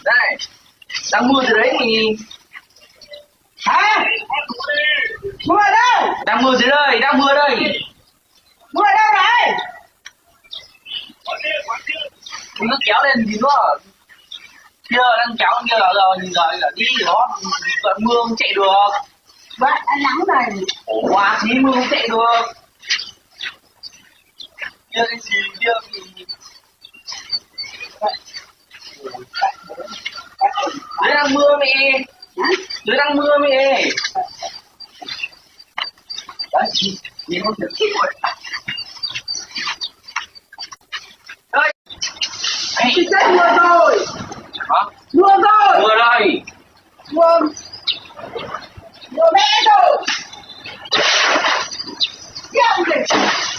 Đây, đang mưa dưới đấy thì Hả? Mưa ở đâu? đang mưa dưới đây, đang mưa đây. Mưa ở đâu đấy? Mình cứ kéo lên thì nữa. Kia đang kéo kia là nhìn giờ đi đó, đoạn mưa không chạy được. Vậy anh nắng này. Ủa quá tí mưa không chạy được. Kia cái gì kia thì dưới đang mưa mẹ. Dưới đang mưa mẹ. Đấy, nhìn con thử rồi. Đây. Hey. Chị chết mưa rồi. Hả? Mưa rồi. Mưa đây. Mưa. Mưa mẹ rồi. Điên gì?